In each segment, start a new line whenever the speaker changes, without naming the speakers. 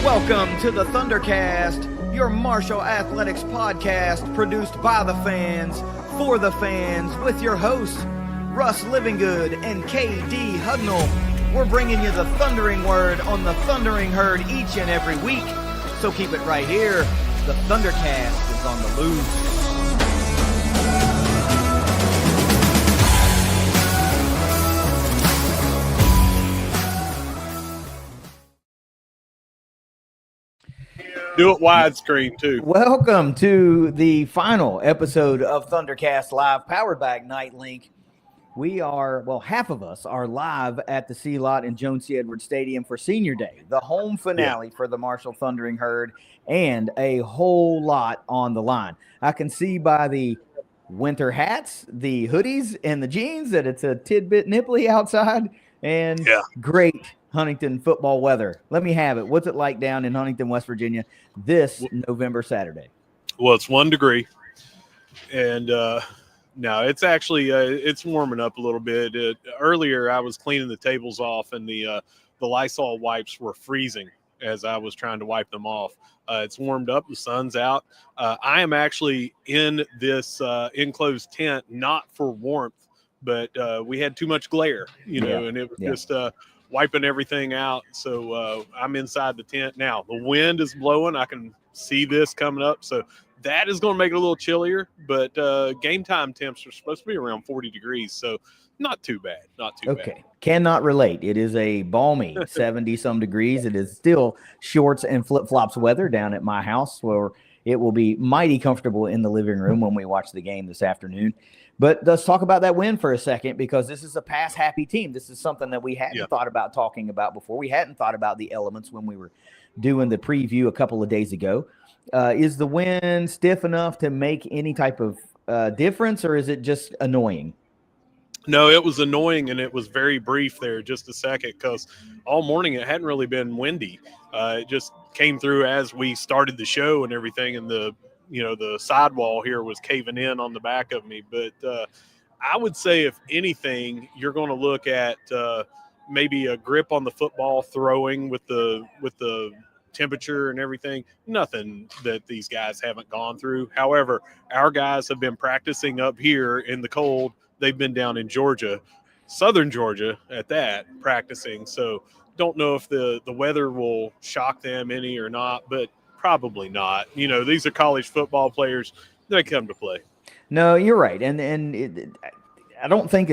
Welcome to the ThunderCast, your Marshall Athletics podcast produced by the fans, for the fans, with your hosts, Russ Livingood and KD Hugnall. We're bringing you the thundering word on the thundering herd each and every week, so keep it right here. The ThunderCast is on the loose.
Do it widescreen, too.
Welcome to the final episode of ThunderCast Live, powered by Ignite Link. We are, well, half of us are live at the C Lot in Joan C. Edwards Stadium for Senior Day, the home finale for the Marshall Thundering Herd, and a whole lot on the line. I can see by the winter hats, the hoodies, and the jeans that it's a tidbit nipply outside, and great Huntington football weather. Let me have it. What's it like down in Huntington, West Virginia this November Saturday?
Well, it's 1 degree, and no, it's actually it's warming up a little bit. Earlier, I was cleaning the tables off, and the Lysol wipes were freezing as I was trying to wipe them off. It's warmed up. The sun's out. I am actually in this enclosed tent, not for warmth, but we had too much glare, and it was just wiping everything out. So I'm inside the tent now. The wind is blowing. I can see this coming up. So that is going to make it a little chillier, but game time temps are supposed to be around 40 degrees. So not too bad. Not too bad.
Okay. Cannot relate. It is a balmy 70 some degrees. It is still shorts and flip flops weather down at my house, where it will be mighty comfortable in the living room when we watch the game this afternoon. But let's talk about that win for a second, because this is a pass-happy team. This is something that we hadn't thought about talking about before. We hadn't thought about the elements when we were doing the preview a couple of days ago. Is the win stiff enough to make any type of difference, or is it just annoying?
No, it was annoying, and it was very brief there, just a second, because all morning it hadn't really been windy. It just came through as we started the show and everything, and the sidewall here was caving in on the back of me. But I would say, if anything, you're going to look at maybe a grip on the football, throwing with the temperature and everything. Nothing that these guys haven't gone through. However, our guys have been practicing up here in the cold. They've been down in Georgia, southern Georgia at that, practicing. So don't know if the weather will shock them any or not, but probably not. These are college football players. They come to play.
No, you're right. And I don't think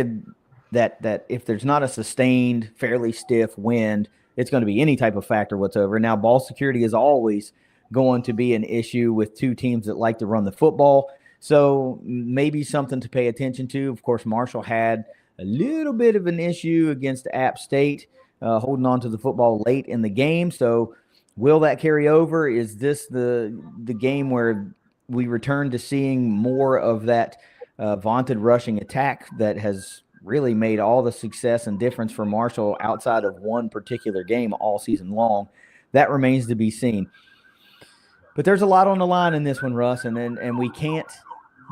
that if there's not a sustained, fairly stiff wind, it's going to be any type of factor whatsoever. Now, ball security is always going to be an issue with two teams that like to run the football. So maybe something to pay attention to. Of course, Marshall had a little bit of an issue against App State, holding on to the football late in the game. So will that carry over? Is this the game where we return to seeing more of that vaunted rushing attack that has really made all the success and difference for Marshall outside of one particular game all season long? That remains to be seen. But there's a lot on the line in this one, Russ, and we can't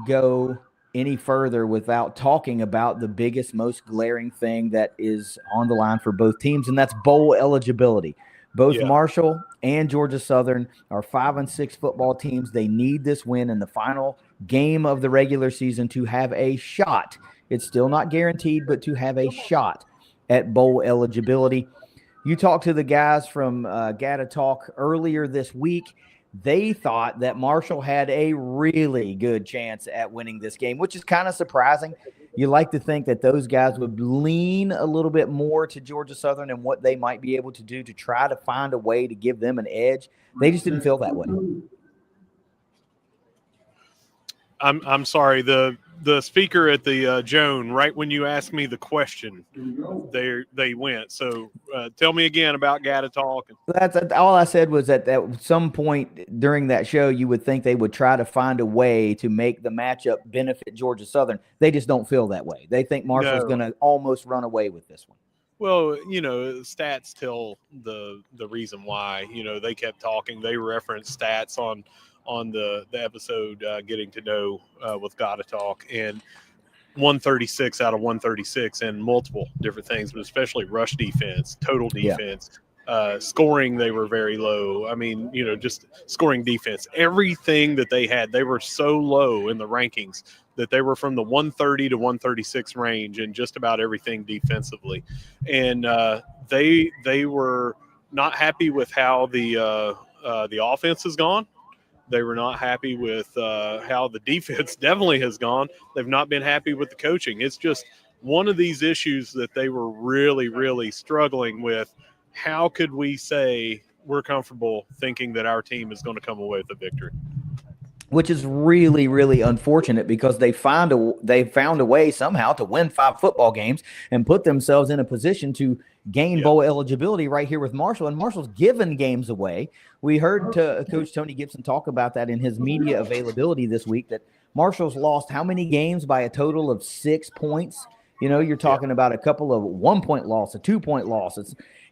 go any further without talking about the biggest, most glaring thing that is on the line for both teams, and that's bowl eligibility. Both Marshall and Georgia Southern are 5-6 football teams. They need this win in the final game of the regular season to have a shot. It's still not guaranteed, but to have a shot at bowl eligibility. You talked to the guys from Gata Talk earlier this week. They thought that Marshall had a really good chance at winning this game, which is kind of surprising. You like to think that those guys would lean a little bit more to Georgia Southern and what they might be able to do to try to find a way to give them an edge. They just didn't feel that way.
I'm sorry. The speaker at the Joan, right when you asked me the question, they went. So tell me again about Gata Talk.
That's all I said was that at some point during that show, you would think they would try to find a way to make the matchup benefit Georgia Southern. They just don't feel that way. They think Marshall's going to almost run away with this one.
Well, stats tell the reason why. They kept talking. They referenced stats on the episode Getting to Know with Gata Talk, and 136 out of 136 and multiple different things, but especially rush defense, total defense, Scoring, they were very low. I mean, just scoring defense. Everything that they had, they were so low in the rankings that they were from the 130 to 136 range in just about everything defensively. And they were not happy with how the offense has gone. They were not happy with how the defense definitely has gone. They've not been happy with the coaching. It's just one of these issues that they were really, really struggling with. How could we say we're comfortable thinking that our team is going to come away with a victory?
Which is really, really unfortunate because they found a way somehow to win 5 football games and put themselves in a position to gain bowl eligibility right here with Marshall. And Marshall's given games away. We heard Coach Tony Gibson talk about that in his media availability this week, that Marshall's lost how many games by a total of 6 points? You're talking about a couple of 1-point loss, a 2-point loss.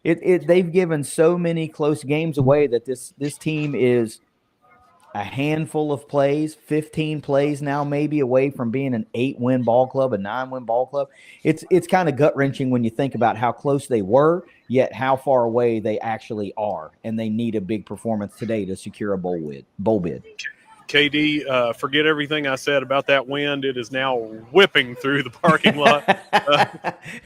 They've given so many close games away that this team is a handful of plays, 15 plays now maybe away from being an 8-win ball club, a 9-win ball club. It's kind of gut-wrenching when you think about how close they were, yet how far away they actually are, and they need a big performance today to secure a bowl bid.
KD, forget everything I said about that wind. It is now whipping through the parking lot.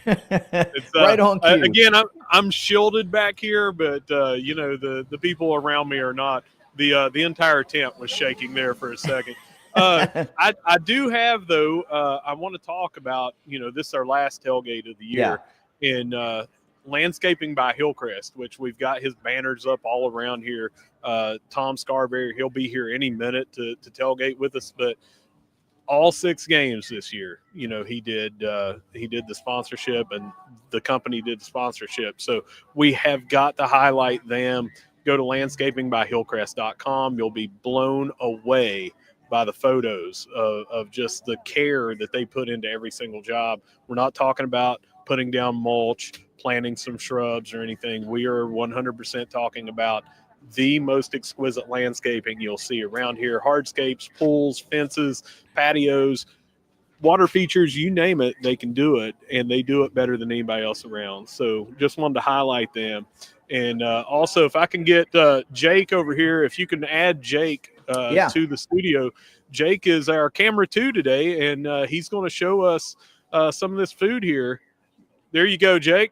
It's,
right on cue.
Again, I'm shielded back here, but the people around me are not. The entire tent was shaking there for a second. I do have, though, I want to talk about, this is our last tailgate of the year in Landscaping by Hillcrest, which we've got his banners up all around here. Tom Scarberry, he'll be here any minute to tailgate with us. But all 6 games this year, he did the sponsorship, and the company did the sponsorship. So we have got to highlight them. Go to landscapingbyhillcrest.com. You'll be blown away by the photos of just the care that they put into every single job. We're not talking about putting down mulch, planting some shrubs or anything. We are 100% talking about the most exquisite landscaping you'll see around here. Hardscapes, pools, fences, patios, water features, you name it, they can do it, and they do it better than anybody else around. So just wanted to highlight them. And also, if I can get Jake over here, if you can add Jake to the studio. Jake is our camera 2 today, and he's going to show us some of this food here. There you go, Jake.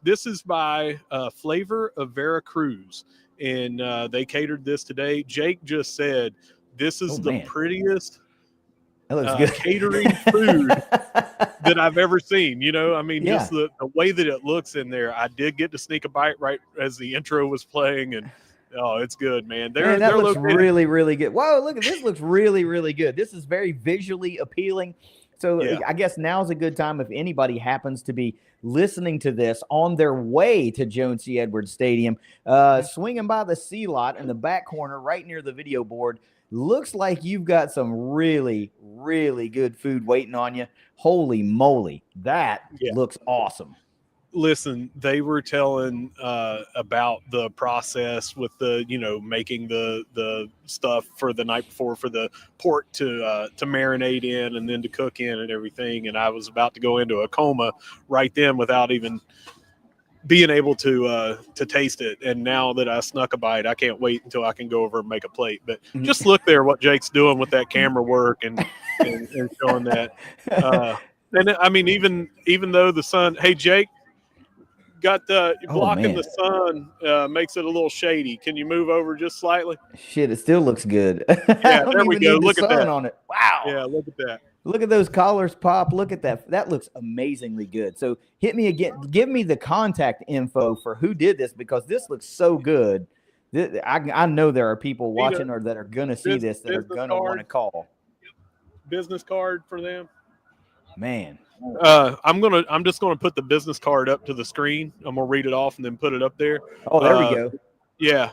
This is by Flavor of Veracruz, and they catered this today. Jake just said this is the prettiest catering food that I've ever seen. Just the way that it looks in there. I did get to sneak a bite right as the intro was playing, and it's good, man.
That looks really, really good. Whoa, look at this. Looks really, really good. This is very visually appealing. So I guess now's a good time if anybody happens to be listening to this on their way to Joan C. Edwards Stadium, swinging by the C lot in the back corner right near the video board. Looks like you've got some really, really good food waiting on you. Holy moly. That looks awesome.
Listen, they were telling about the process with the, making the stuff for the night before for the pork to marinate in and then to cook in and everything. And I was about to go into a coma right then without even being able to taste it. And now that I snuck a bite, I can't wait until I can go over and make a plate. But just look there what Jake's doing with that camera work and showing that. And I mean, even though the sun, hey, Jake, got the blocking the sun makes it a little shady. Can you move over just slightly?
Shit, it still looks good.
Yeah, there we go. Look at that.
On it. Wow.
Yeah, look at that.
Look at those collars pop. Look at that. That looks amazingly good. So hit me again. Give me the contact info for who did this, because this looks so good. I know there are people watching or that are going to see this that are going to want to call.
Business card for them.
Man.
I'm just gonna put the business card up to the screen. I'm gonna read it off and then put it up there.
Oh, there we go.
Yeah.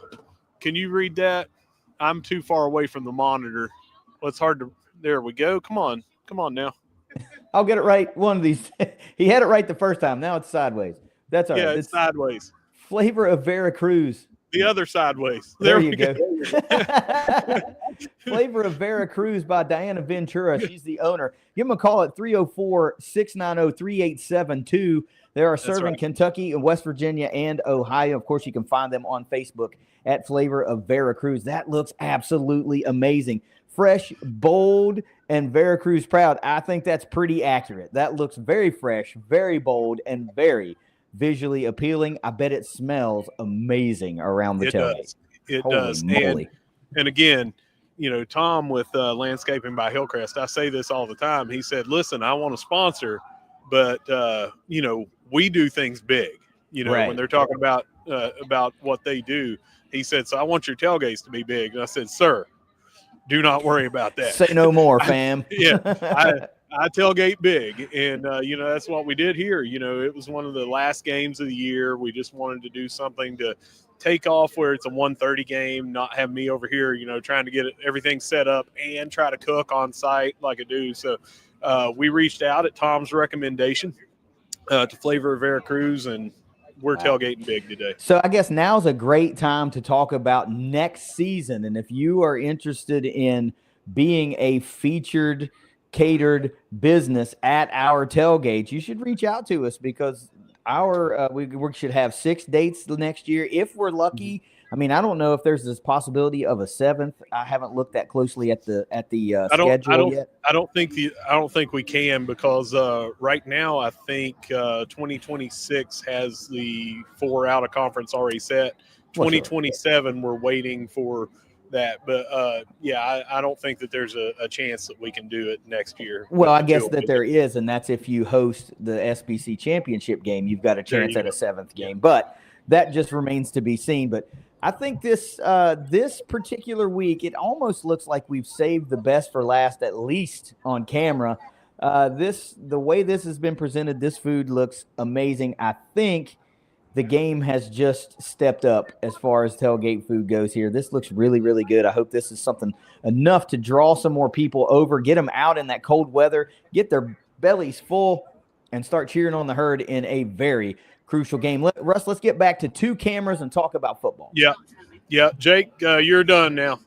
Can you read that? I'm too far away from the monitor. Well, it's hard to. There we go. Come on now.
I'll get it right one of these. He had it right the first time. Now it's sideways. That's all right.
Yeah, it's sideways.
Flavor of Veracruz.
The other sideways.
There you go. Flavor of Veracruz by Diana Ventura. She's the owner. Give them a call at 304-690-3872. They are
That's
serving
right.
Kentucky and West Virginia and Ohio. Of course, you can find them on Facebook at Flavor of Veracruz. That looks absolutely amazing. Fresh, bold, and Veracruz proud. I think that's pretty accurate. That looks very fresh, very bold, and very visually appealing. I bet it smells amazing around the
It
tailgate.
does. It
Holy
does.
moly.
And again, Tom with Landscaping by Hillcrest, I say this all the time. He said, listen, I want to sponsor, but, we do things big,
Right.
when they're talking about what they do. He said, so I want your tailgates to be big. And I said, sir, do not worry about that.
Say no more, fam.
I tailgate big, and that's what we did here. It was one of the last games of the year. We just wanted to do something to take off where it's a 1:30 game, not have me over here, trying to get everything set up and try to cook on site like I do. So we reached out at Tom's recommendation to Flavor of Veracruz, and we're tailgating big today.
So I guess now's a great time to talk about next season. And if you are interested in being a featured catered business at our tailgates, you should reach out to us, because we should have 6 dates next year if we're lucky. I mean, I don't know if there's this possibility of a 7th. I haven't looked that closely at the schedule yet.
I don't think we can, because right now I think 2026 has the 4 out of conference already set. 2027 we're waiting for that, but I don't think that there's a chance that we can do it next year.
Well, I guess that there is, and that's if you host the SBC championship game, you've got a chance at a 7th game, but that just remains to be seen. But I think this particular week, it almost looks like we've saved the best for last, at least on camera. The way this has been presented, this food looks amazing. I think the game has just stepped up as far as tailgate food goes here. This looks really, really good. I hope this is something enough to draw some more people over, get them out in that cold weather, get their bellies full, and start cheering on the herd in a very crucial game. Russ, let's get back to 2 cameras and talk about football.
Yeah. Jake, you're done now.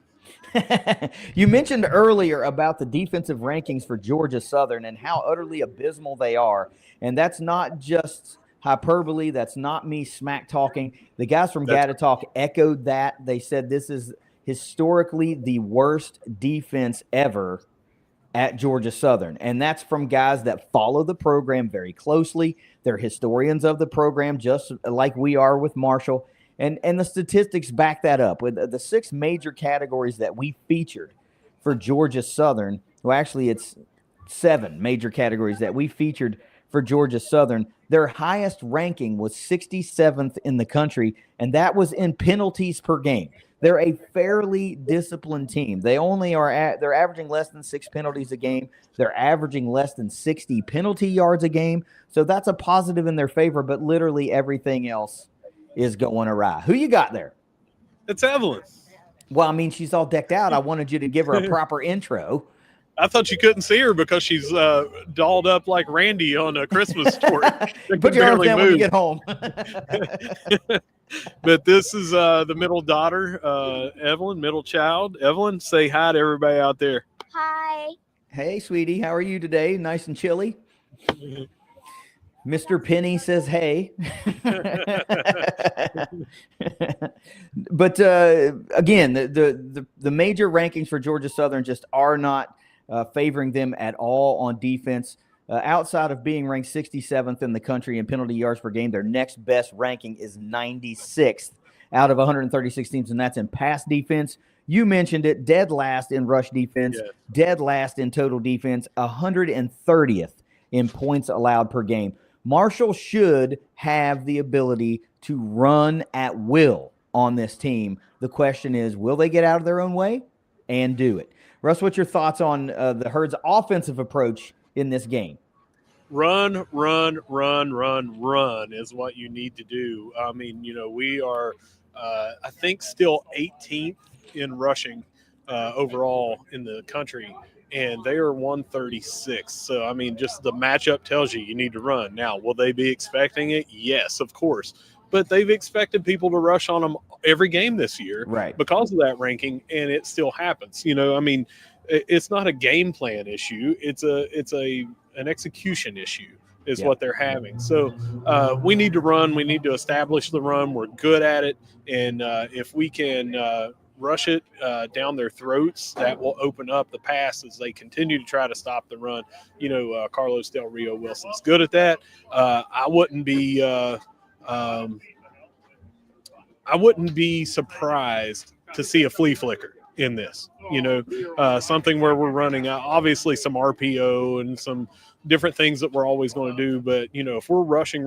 You mentioned earlier about the defensive rankings for Georgia Southern and how utterly abysmal they are. And that's not just hyperbole. That's not me smack talking. The guys from Gatatalk echoed that. They said this is historically the worst defense ever at Georgia Southern. And that's from guys that follow the program very closely. They're historians of the program, just like we are with Marshall. And the statistics back that up. With the 6 major categories that we featured for Georgia Southern, well, actually it's 7 major categories that we featured for Georgia Southern. Their highest ranking was 67th in the country, and that was in penalties per game. They're a fairly disciplined team. They're averaging less than 6 penalties a game. They're averaging less than 60 penalty yards a game. So that's a positive in their favor, but literally everything else is going awry. Who you got there?
It's Evelyn.
Well, I mean, she's all decked out. I wanted you to give her a proper intro.
I thought you couldn't see her because she's dolled up like Randy on a Christmas story.
Put your arms down when you get home.
But this is the middle daughter, Evelyn, middle child. Evelyn, say hi to everybody out there.
Hi.
Hey, sweetie. How are you today? Nice and chilly? Mr. Penny says, hey. But again, the major rankings for Georgia Southern just are not favoring them at all on defense. Outside of being ranked 67th in the country in penalty yards per game, their next best ranking is 96th out of 136 teams, and that's in pass defense. You mentioned it, dead last in rush defense, dead last in total defense, 130th in points allowed per game. Marshall should have the ability to run at will on this team. The question is, will they get out of their own way and do it? Russ, what's your thoughts on the Herd's offensive approach in this game?
Run is what you need to do. I mean, we are, I think, still 18th in rushing overall in the country, and they are 136. So, I mean, just the matchup tells you need to run. Now, will they be expecting it? Yes, of course. But they've expected people to rush on them every game this year because of that ranking, and it still happens. I mean, it's not a game plan issue. It's an execution issue. is what they're having. So we need to run. We need to establish the run. We're good at it. And if we can rush it down their throats, that will open up the pass as they continue to try to stop the run. Carlos Del Rio Wilson's good at that. I wouldn't be surprised to see a flea flicker in this, something where we're running obviously some RPO and some different things that we're always going to do. But, if we're rushing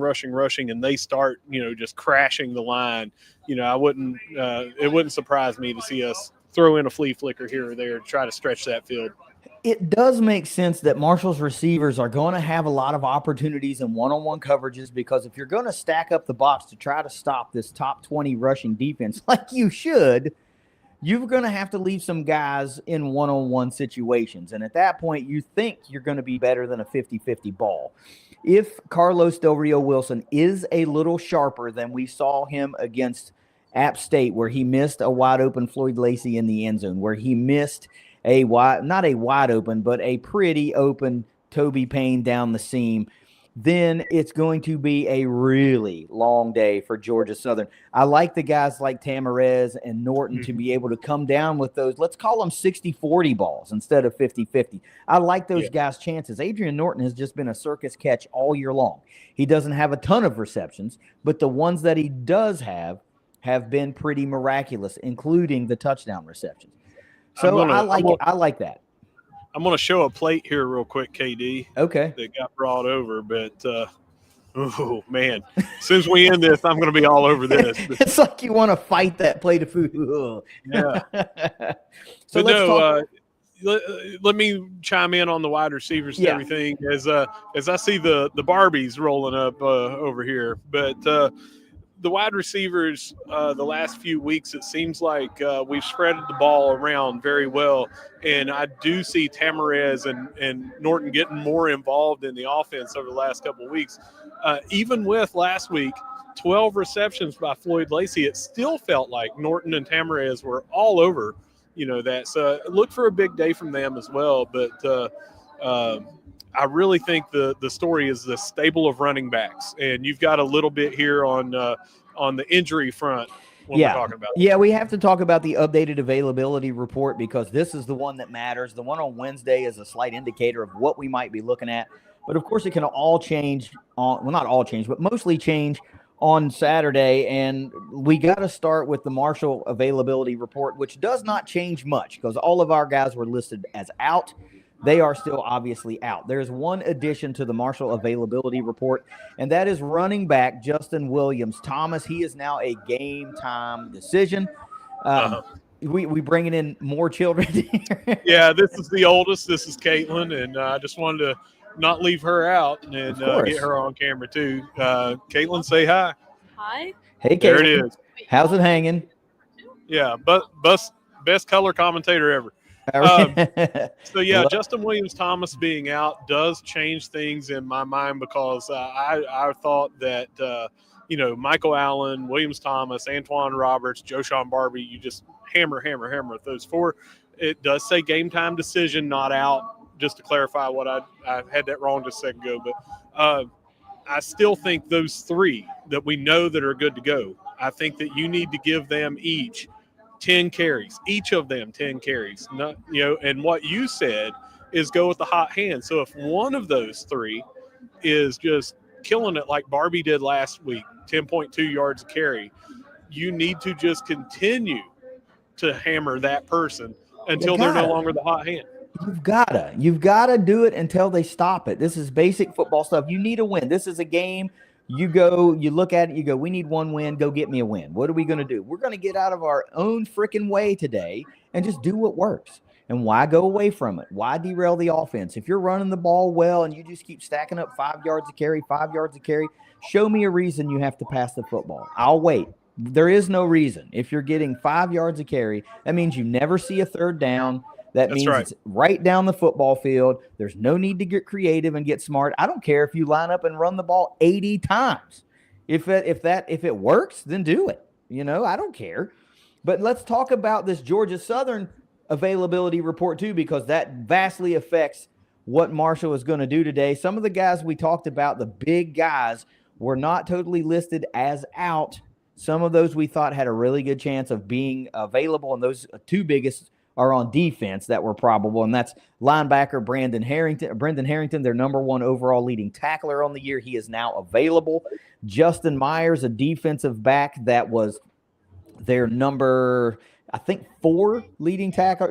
and they start, just crashing the line, it wouldn't surprise me to see us throw in a flea flicker here or there to try to stretch that field.
It does make sense that Marshall's receivers are going to have a lot of opportunities in one-on-one coverages, because if you're going to stack up the box to try to stop this top 20 rushing defense like you should, you're going to have to leave some guys in one-on-one situations. And at that point, you think you're going to be better than a 50-50 ball. If Carlos Del Rio Wilson is a little sharper than we saw him against App State, where he missed a wide-open Floyd Lacey in the end zone, where he missed not a wide open, but a pretty open Toby Payne down the seam, then it's going to be a really long day for Georgia Southern. I like the guys like Tamarez and Norton to be able to come down with those, let's call them 60-40 balls instead of 50-50. I like those guys' chances. Adrian Norton has just been a circus catch all year long. He doesn't have a ton of receptions, but the ones that he does have been pretty miraculous, including the touchdown receptions. So I like that.
I'm going to show a plate here real quick, KD.
Okay.
That got brought over, but oh man, as soon as we end this, I'm going to be all over this.
It's like you want to fight that plate of food.
Yeah.
So
let me chime in on the wide receivers and everything as I see the Barbies rolling up over here, but. The wide receivers, the last few weeks, it seems like we've spread the ball around very well. And I do see Tamarez and Norton getting more involved in the offense over the last couple of weeks. Even with last week, 12 receptions by Floyd Lacey, it still felt like Norton and Tamarez were all over, that. So look for a big day from them as well. But I really think the story is the stable of running backs, and you've got a little bit here on the injury front when we're talking about it.
Yeah, we have to talk about the updated availability report, because this is the one that matters. The one on Wednesday is a slight indicator of what we might be looking at, but of course it can all change not all change, but mostly change on Saturday. And we got to start with the Marshall availability report, which does not change much because all of our guys were listed as out. They are still obviously out. There's one addition to the Marshall availability report, and that is running back Justin Williams-Thomas. He is now a game-time decision. We bringing in more children here.
Yeah, this is the oldest. This is Caitlin, and I just wanted to not leave her out and get her on camera too. Caitlin, say hi.
Hi.
Hey, Caitlin.
There it is.
How's it hanging?
Yeah, but best color commentator ever. Justin Williams-Thomas being out does change things in my mind, because I thought that Michael Allen, Williams-Thomas, Antoine Roberts, Joshawn Barbie, you just hammer with those four. It does say game time decision, not out, just to clarify what I had that wrong just a second ago, but I still think those three that we know that are good to go, I think that you need to give them each 10 carries, each of them 10 carries. And what you said is go with the hot hand. So if one of those three is just killing it like Barbie did last week, 10.2 yards a carry, you need to just continue to hammer that person until they're no longer the hot hand.
You've gotta do it until they stop it. This is basic football stuff. You need a win. This is a game. You look at it, you go, we need one win, go get me a win. What are we going to do? We're going to get out of our own freaking way today and just do what works. And why go away from it? Why derail the offense? If you're running the ball well and you just keep stacking up 5 yards a carry, show me a reason you have to pass the football. I'll wait. There is no reason. If you're getting 5 yards a carry, that means you never see a third down. That's means it's right down the football field. There's no need to get creative and get smart. I don't care if you line up and run the ball 80 times. If it works, then do it. I don't care. But let's talk about this Georgia Southern availability report too, because that vastly affects what Marshall is going to do today. Some of the guys we talked about, the big guys, were not totally listed as out. Some of those we thought had a really good chance of being available, and those two biggest are on defense that were probable, and that's linebacker Brendan Harrington, their number one overall leading tackler on the year. He is now available. Justin Myers, a defensive back that was their number 3 leading tackler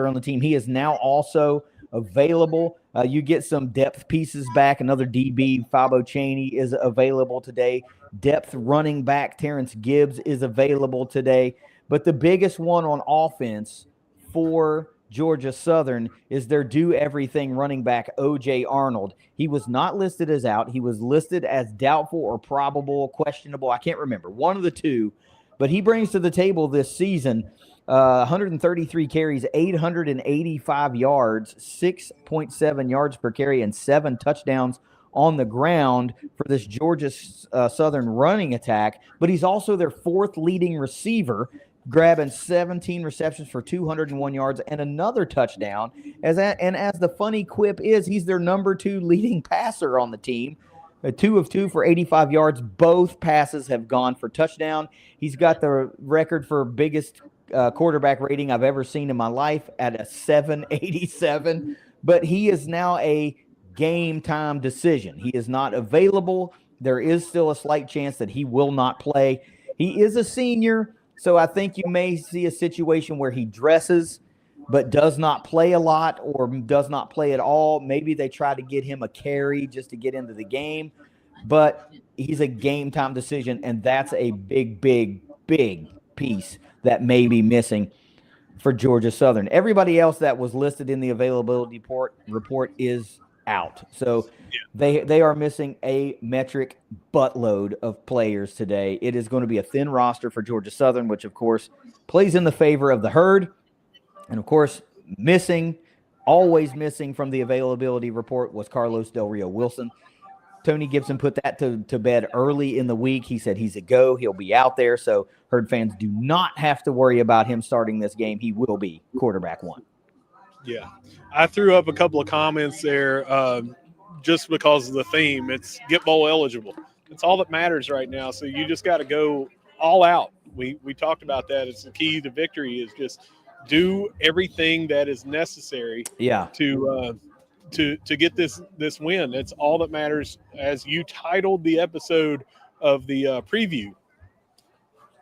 on the team. He is now also available. You get some depth pieces back. Another DB, Fabo Chaney, is available today. Depth running back Terrence Gibbs is available today. But the biggest one on offense for Georgia Southern is their do-everything running back, O.J. Arnold. He was not listed as out. He was listed as doubtful or probable, questionable. I can't remember. One of the two. But he brings to the table this season 133 carries, 885 yards, 6.7 yards per carry, and 7 touchdowns on the ground for this Georgia Southern running attack. But he's also their 4th leading receiver, grabbing 17 receptions for 201 yards and another touchdown. As the funny quip is, he's their number 2 leading passer on the team. 2 of 2 for 85 yards. Both passes have gone for touchdown. He's got the record for biggest quarterback rating I've ever seen in my life at a 787. But he is now a game time decision. He is not available. There is still a slight chance that he will not play. He is a senior, so I think you may see a situation where he dresses but does not play a lot or does not play at all. Maybe they try to get him a carry just to get into the game, but he's a game time decision, and that's a big, big, big piece that may be missing for Georgia Southern. Everybody else that was listed in the availability report is out. So they are missing a metric buttload of players today. It is going to be a thin roster for Georgia Southern, which, of course, plays in the favor of the herd. And, of course, always missing from the availability report was Carlos Del Rio Wilson. Tony Gibson put that to bed early in the week. He said he's a go. He'll be out there. So Herd fans do not have to worry about him starting this game. He will be quarterback 1.
Yeah. I threw up a couple of comments there just because of the theme. It's get bowl eligible. It's all that matters right now. So you just got to go all out. We talked about that. It's the key to victory is just do everything that is necessary to get this win. That's all that matters. As you titled the episode of the preview,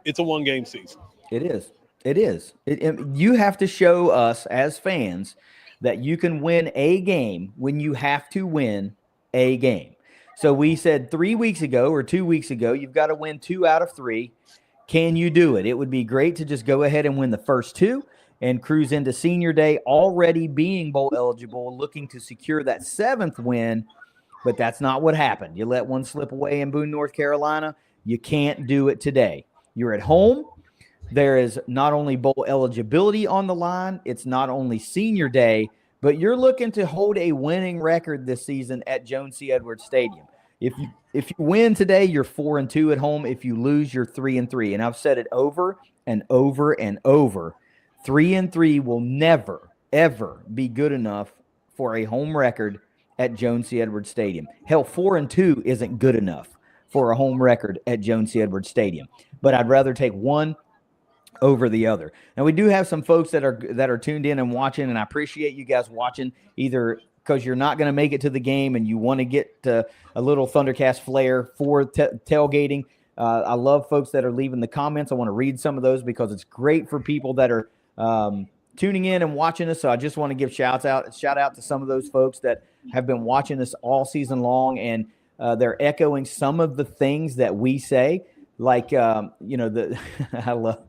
it's a 1-game season.
It is. You have to show us as fans that you can win a game when you have to win a game. So we said 3 weeks ago or 2 weeks ago, you've got to win 2 out of 3. Can you do it? It would be great to just go ahead and win the first 2 and cruise into senior day already being bowl eligible, looking to secure that 7th win. But that's not what happened. You let one slip away in Boone, North Carolina. You can't do it today. You're at home. There is not only bowl eligibility on the line, it's not only senior day, but you're looking to hold a winning record this season at Joan C. Edwards Stadium. If you win today, you're 4-2 at home. If you lose, you're 3-3. And I've said it over and over and over. 3-3 will never, ever be good enough for a home record at Joan C. Edwards Stadium. Hell, 4-2 isn't good enough for a home record at Joan C. Edwards Stadium. But I'd rather take one over the other. Now, we do have some folks that are tuned in and watching, and I appreciate you guys watching, either because you're not going to make it to the game and you want to get a little ThunderCast flair for tailgating. I love folks that are leaving the comments. I want to read some of those because it's great for people that are tuning in and watching us. So I just want to give shout out to some of those folks that have been watching us all season long, and they're echoing some of the things that we say. Like, I love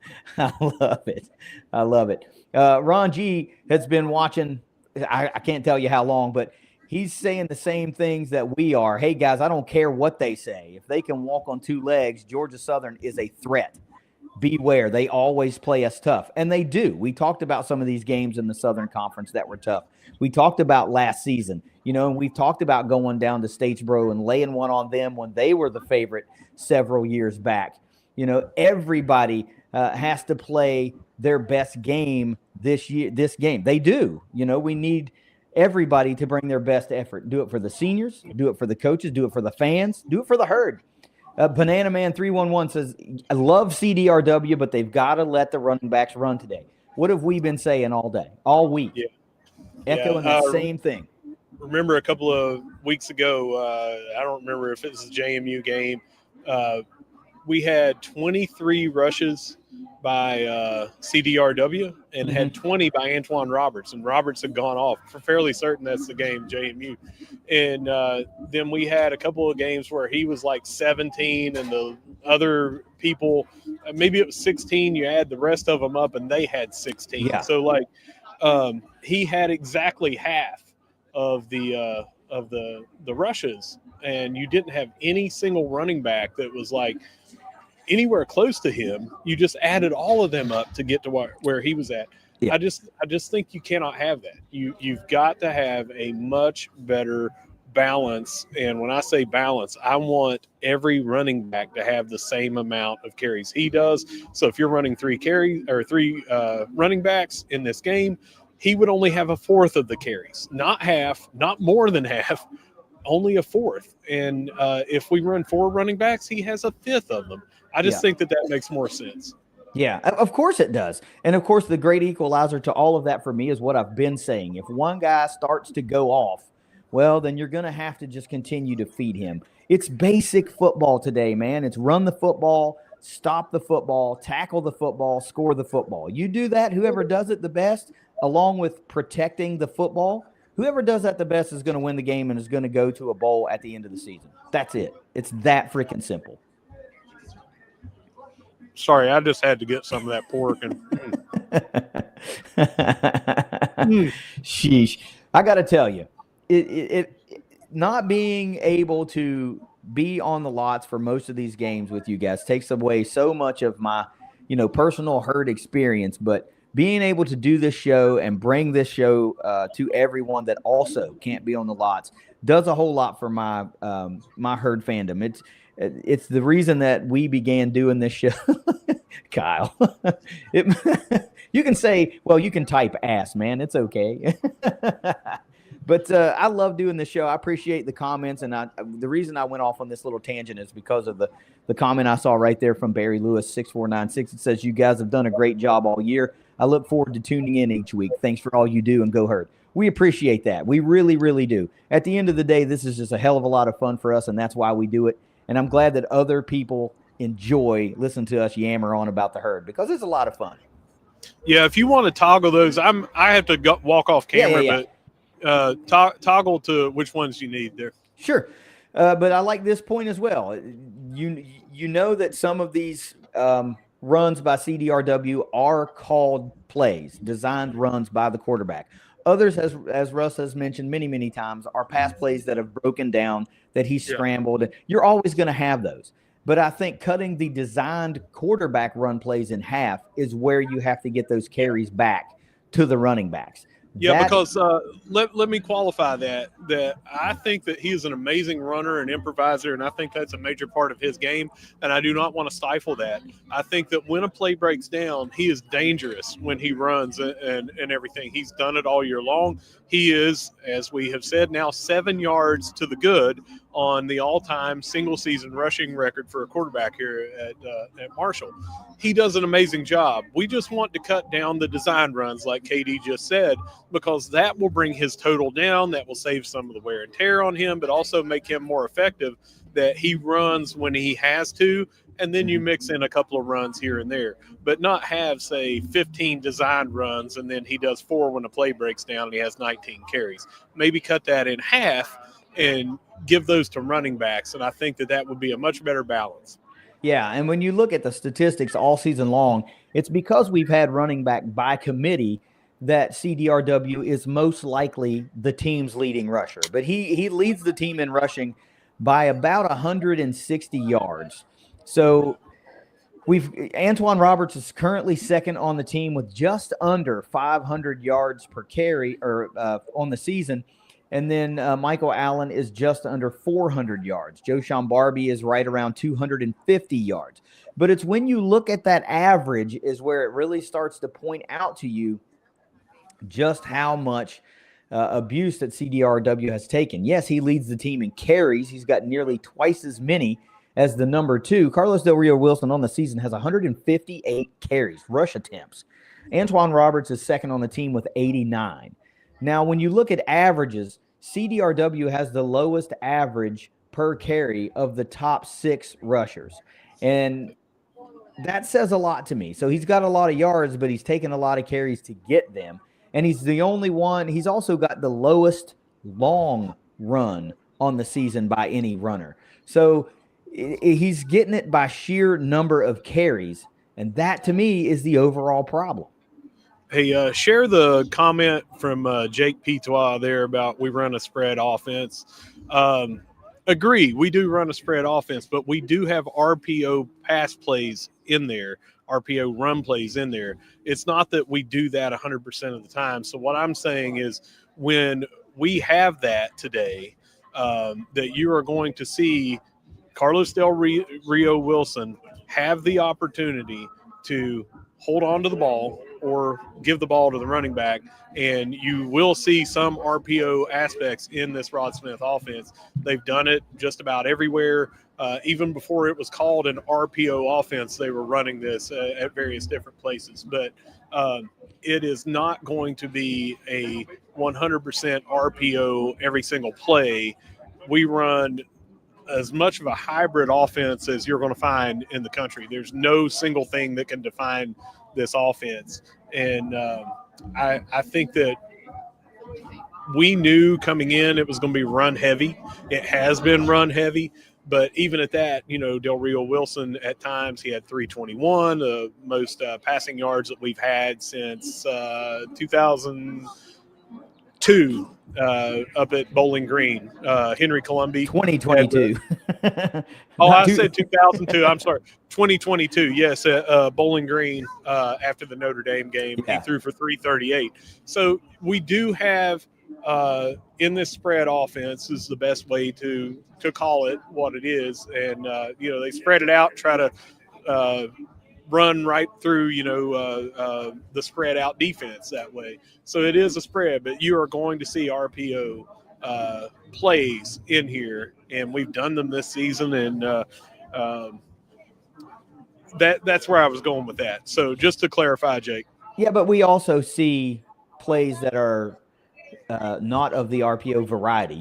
it. I love it. Ron G has been watching. I can't tell you how long, but he's saying the same things that we are. Hey guys, I don't care what they say. If they can walk on 2 legs, Georgia Southern is a threat. Beware. They always play us tough. And they do. We talked about some of these games in the Southern Conference that were tough. We talked about last season, and we've talked about going down to Statesboro and laying one on them when they were the favorite several years back. Everybody has to play their best game this game. They do. We need everybody to bring their best effort. Do it for the seniors, do it for the coaches, do it for the fans, do it for the herd. Banana Man 311 says, I love CDRW, but they've got to let the running backs run today. What have we been saying all day, all week?
Yeah.
Echoing that same thing.
Remember a couple of weeks ago, I don't remember if it was a JMU game, we had 23 rushes by CDRW and had 20 by Antoine Roberts, and Roberts had gone off. For fairly certain that's the game, JMU. And then we had a couple of games where he was like 17 and the other people, maybe it was 16, you add the rest of them up and they had 16.
Yeah.
So like he had exactly half of the rushes, and you didn't have any single running back that was like anywhere close to him. You just added all of them up to get to where he was at. Yeah. I just think you cannot have that. You've got to have a much better balance. And when I say balance, I want every running back to have the same amount of carries he does. So if you're running three running backs in this game, he would only have a fourth of the carries, not half, not more than half, only a fourth. And if we run 4 running backs, he has a fifth of them. I just think that makes more sense.
Yeah, of course it does. And of course, the great equalizer to all of that for me is what I've been saying. If one guy starts to go off, well, then you're going to have to just continue to feed him. It's basic football today, man. It's run the football, stop the football, tackle the football, score the football. You do that, whoever does it the best, along with protecting the football, whoever does that the best is going to win the game and is going to go to a bowl at the end of the season. That's it. It's that freaking simple.
Sorry, I just had to get some of that pork. And
Sheesh. I got to tell you, it not being able to be on the lots for most of these games with you guys takes away so much of my, personal herd experience. But being able to do this show and bring this show to everyone that also can't be on the lots does a whole lot for my my herd fandom. It's the reason that we began doing this show. Kyle, you can say, well, you can type ass, man. It's okay. But I love doing this show. I appreciate the comments. And the reason I went off on this little tangent is because of the comment I saw right there from Barry Lewis 6496. It says, you guys have done a great job all year. I look forward to tuning in each week. Thanks for all you do, and go herd. We appreciate that. We really, really do. At the end of the day, this is just a hell of a lot of fun for us, and that's why we do it. And I'm glad that other people enjoy listening to us yammer on about the herd, because it's a lot of fun.
Yeah, if you want to toggle those, I have to walk off camera, but toggle to which ones you need there.
Sure. But I like this point as well. You know that some of these runs by CDRW are called plays, designed runs by the quarterback. Others, as Russ has mentioned many, many times, are pass plays that have broken down, that he scrambled. You're always going to have those. But I think cutting the designed quarterback run plays in half is where you have to get those carries back to the running backs.
Yeah, because let me qualify that I think that he is an amazing runner and improviser, and I think that's a major part of his game, and I do not want to stifle that. I think that when a play breaks down, he is dangerous when he runs and everything. He's done it all year long. He is, as we have said now, 7 yards to the good on the all-time single-season rushing record for a quarterback here at Marshall. He does an amazing job. We just want to cut down the design runs, like KD just said, because that will bring his total down. That will save some of the wear and tear on him, but also make him more effective, that he runs when he has to, and then you mix in a couple of runs here and there, but not have, say, 15 designed runs, and then he does 4 when the play breaks down and he has 19 carries. Maybe cut that in half and give those to running backs, and I think that would be a much better balance.
Yeah, and when you look at the statistics all season long, it's because we've had running back by committee that CDRW is most likely the team's leading rusher. But he leads the team in rushing by about 160 yards. So Antoine Roberts is currently second on the team with just under 500 yards per carry on the season. And then Michael Allen is just under 400 yards. Joshawn Barbie is right around 250 yards. But it's when you look at that average is where it really starts to point out to you just how much abuse that CDRW has taken. Yes, he leads the team in carries. He's got nearly twice as many as the number 2. Carlos Del Rio Wilson on the season has 158 carries, rush attempts. Antoine Roberts is second on the team with 89. Now, when you look at averages, CDRW has the lowest average per carry of the top 6 rushers. And that says a lot to me. So he's got a lot of yards, but he's taken a lot of carries to get them. And he's the only one. He's also got the lowest long run on the season by any runner. So he's getting it by sheer number of carries. And that, to me, is the overall problem.
Hey, share the comment from Jake Pitois there about we run a spread offense. Agree, we do run a spread offense, but we do have RPO pass plays in there, RPO run plays in there. It's not that we do that 100% of the time. So what I'm saying is when we have that today, that you are going to see Carlos Del Rio Wilson have the opportunity to hold on to the ball or give the ball to the running back, and you will see some RPO aspects in this Rod Smith offense. They've done it just about everywhere. Even before it was called an RPO offense, they were running this at various different places. But it is not going to be a 100% RPO every single play. We run as much of a hybrid offense as you're going to find in the country. There's no single thing that can define this offense. And I think that we knew coming in it was going to be run heavy. It has been run heavy. But even at that, Del Rio Wilson, at times he had 321, the most passing yards that we've had since 2002. Up at Bowling Green, Henry Columby.
2022.
I said 2002. I'm sorry, 2022. Yes, at Bowling Green after the Notre Dame game, He threw for 338. So we do have in this spread offense is the best way to call it what it is, and they spread it out, try to run right through, the spread out defense that way. So it is a spread, but you are going to see RPO plays in here, and we've done them this season, and that's where I was going with that. So just to clarify, Jake.
Yeah, but we also see plays that are not of the RPO variety.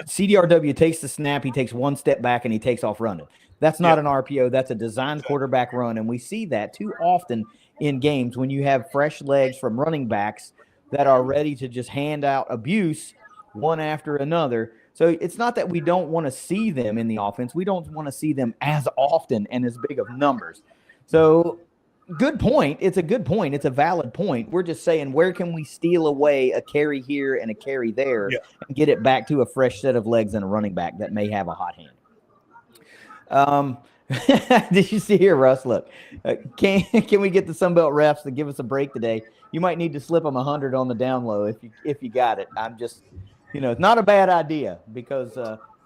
CDRW takes the snap, he takes one step back, and he takes off running. That's not an RPO. That's a designed quarterback run, and we see that too often in games when you have fresh legs from running backs that are ready to just hand out abuse one after another. So it's not that we don't want to see them in the offense. We don't want to see them as often and as big of numbers. So good point. It's a good point. It's a valid point. We're just saying, where can we steal away a carry here and a carry there and get it back to a fresh set of legs and a running back that may have a hot hand? Did you see here, Russ? Look, can we get the Sunbelt refs to give us a break today? You might need to slip them 100 on the down low if you got it. I'm just, it's not a bad idea because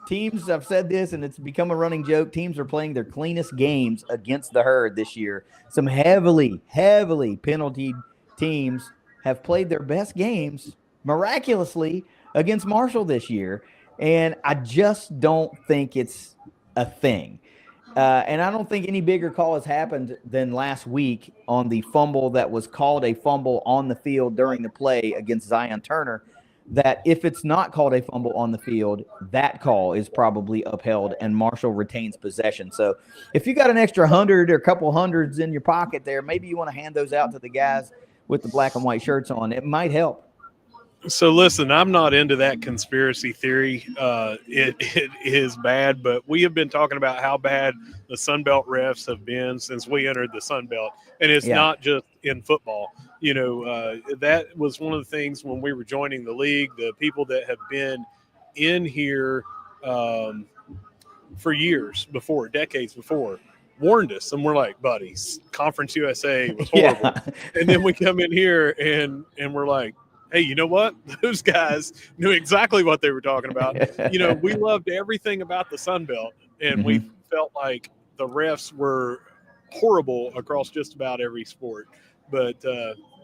teams, I've said this and it's become a running joke, teams are playing their cleanest games against the herd this year. Some heavily penalty teams have played their best games miraculously against Marshall this year, and I just don't think it's a thing. And I don't think any bigger call has happened than last week on the fumble that was called a fumble on the field during the play against Zion Turner, that if it's not called a fumble on the field, that call is probably upheld and Marshall retains possession. So if you got an extra 100 or a couple hundreds in your pocket there, maybe you want to hand those out to the guys with the black and white shirts on. It might help.
So listen, I'm not into that conspiracy theory. It is bad, but we have been talking about how bad the Sunbelt refs have been since we entered the Sunbelt, and it's not just in football. That was one of the things when we were joining the league. The people that have been in here for years before, decades before, warned us, and we're like, buddies, Conference USA was horrible. And then we come in here and we're like, hey, you know what? Those guys knew exactly what they were talking about. We loved everything about the Sun Belt, and we felt like the refs were horrible across just about every sport. But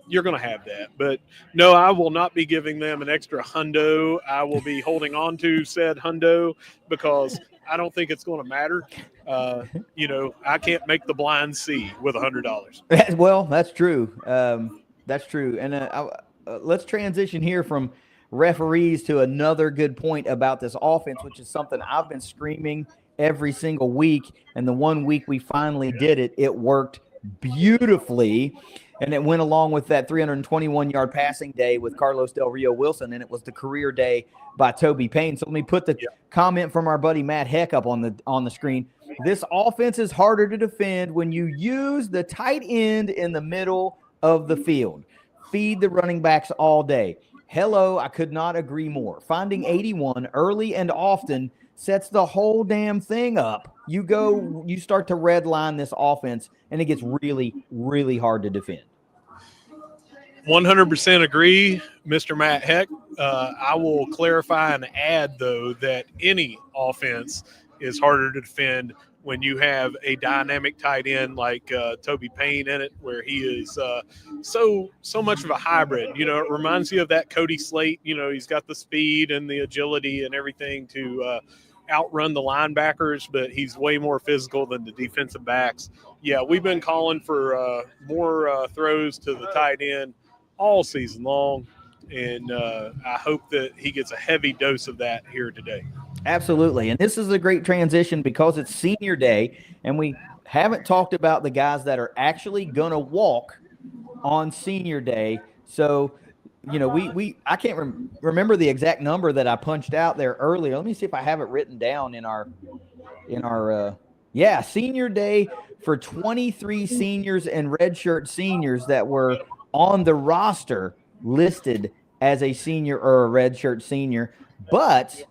you're going to have that. But no, I will not be giving them an extra hundo. I will be holding on to said hundo because I don't think it's going to matter. I can't make the blind see with $100.
Well, that's true. That's true. And let's transition here from referees to another good point about this offense, which is something I've been screaming every single week. And the one week we finally did it, it worked beautifully. And it went along with that 321-yard passing day with Carlos Del Rio Wilson, and it was the career day by Toby Payne. So let me put the comment from our buddy Matt Heck up on the screen. This offense is harder to defend when you use the tight end in the middle of the field. Feed the running backs all day. Hello, I could not agree more. Finding 81 early and often sets the whole damn thing up. You start to red line this offense, and it gets really, really hard to defend.
100% agree, Mr. Matt Heck. I will clarify and add, though, that any offense is harder to defend when you have a dynamic tight end like Toby Payne in it, where he is so much of a hybrid. It reminds you of that Cody Slate. He's got the speed and the agility and everything to outrun the linebackers, but he's way more physical than the defensive backs. Yeah, we've been calling for more throws to the tight end all season long, and I hope that he gets a heavy dose of that here today.
Absolutely. And this is a great transition because it's senior day, and we haven't talked about the guys that are actually going to walk on senior day. So, I can't remember the exact number that I punched out there earlier. Let me see if I have it written down in our senior day for 23 seniors and redshirt seniors that were on the roster listed as a senior or a redshirt senior, but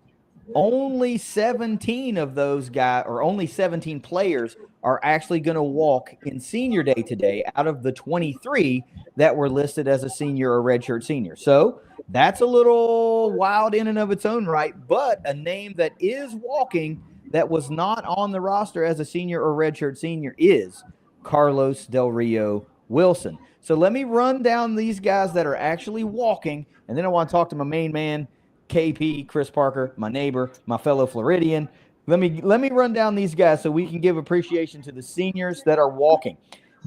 only 17 of those guys, or only 17 players, are actually going to walk in senior day today out of the 23 that were listed as a senior or redshirt senior. So that's a little wild in and of its own right, but a name that is walking that was not on the roster as a senior or redshirt senior is Carlos Del Rio Wilson. So let me run down these guys that are actually walking, and then I want to talk to my main man, KP, Chris Parker, my neighbor, my fellow Floridian. Let me run down these guys so we can give appreciation to the seniors that are walking.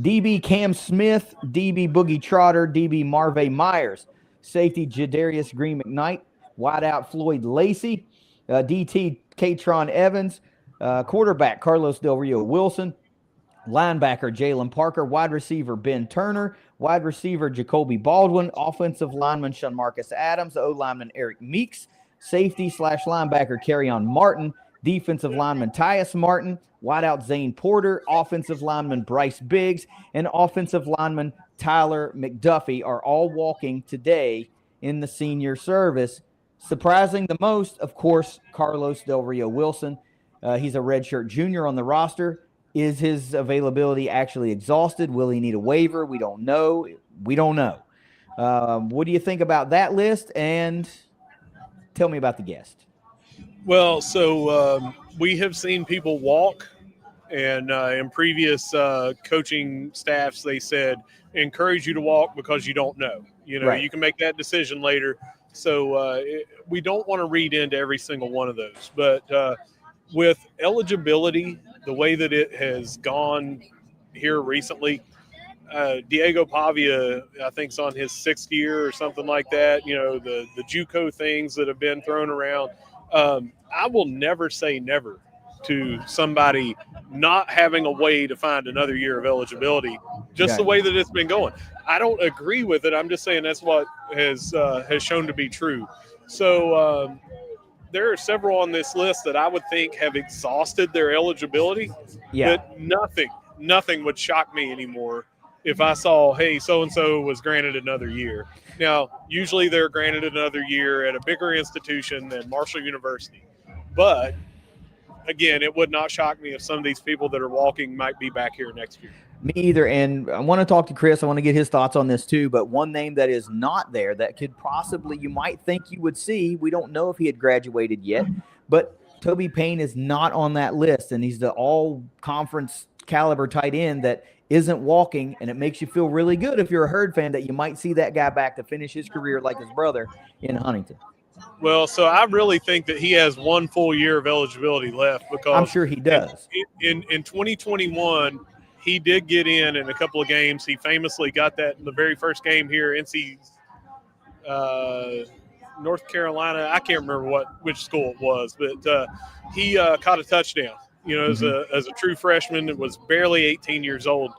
DB Cam Smith, DB Boogie Trotter, DB Marvay Myers, safety Jadarius Green McKnight, wideout Floyd Lacey, DT Katron Evans, quarterback Carlos Del Rio Wilson, linebacker Jalen Parker, wide receiver Ben Turner, wide receiver Jacoby Baldwin, offensive lineman Sean Marcus Adams, O-lineman Eric Meeks, safety/linebacker Kerryon Martin, defensive lineman Tyus Martin, wideout Zane Porter, offensive lineman Bryce Biggs, and offensive lineman Tyler McDuffie are all walking today in the senior service. Surprising the most, of course, Carlos Del Rio Wilson. He's a redshirt junior on the roster. Is his availability actually exhausted? Will he need a waiver? We don't know. What do you think about that list? And tell me about the guest.
Well, so we have seen people walk, and in previous coaching staffs, they said, encourage you to walk because you don't know.
Right.
You can make that decision later. So we don't want to read into every single one of those. But with eligibility, the way that it has gone here recently, Diego Pavia, I think, is on his 6th year or something like that. The JUCO things that have been thrown around. I will never say never to somebody not having a way to find another year of eligibility, just the way that it's been going. I don't agree with it. I'm just saying that's what has shown to be true. So there are several on this list that I would think have exhausted their eligibility.
Yeah.
But nothing would shock me anymore if I saw, hey, so-and-so was granted another year. Now, usually they're granted another year at a bigger institution than Marshall University. But, again, it would not shock me if some of these people that are walking might be back here next year.
Me either. And I want to talk to Chris. I want to get his thoughts on this too. But one name that is not there that could possibly, you might think you would see, we don't know if he had graduated yet, but Toby Payne is not on that list. And he's the all-conference caliber tight end that isn't walking, and it makes you feel really good if you're a Herd fan that you might see that guy back to finish his career like his brother in Huntington.
Well, so I really think that he has one full year of eligibility left because
I'm sure he does.
In 2021, he did get in a couple of games. He famously got that in the very first game here, NC North Carolina. I can't remember which school it was, but he caught a touchdown. As a true freshman, it was barely 18 years old.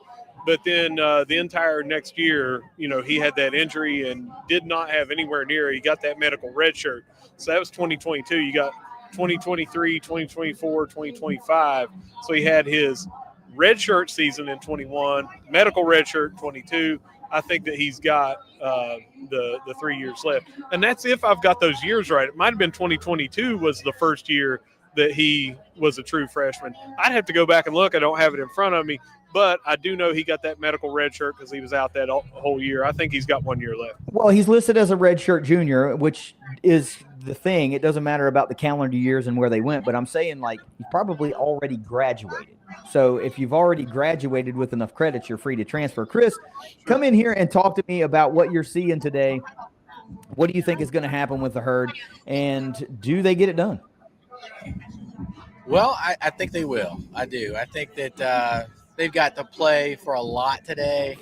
But then the entire next year, he had that injury and did not have anywhere near. He got that medical red shirt. So that was 2022. You got 2023, 2024, 2025. So he had his red shirt season in 21, medical red shirt in 22. I think that he's got the 3 years left. And that's if I've got those years right. It might have been 2022 was the first year that he was a true freshman. I'd have to go back and look. I don't have it in front of me. But I do know he got that medical red shirt because he was out that whole year. I think he's got 1 year left.
Well, he's listed as a redshirt junior, which is the thing. It doesn't matter about the calendar years and where they went, but I'm saying like he's probably already graduated. So if you've already graduated with enough credits, you're free to transfer. Chris, come in here and talk to me about what you're seeing today. What do you think is going to happen with the Herd, and do they get it done?
Well, I think they will. I do. I think that they've got to play for a lot today.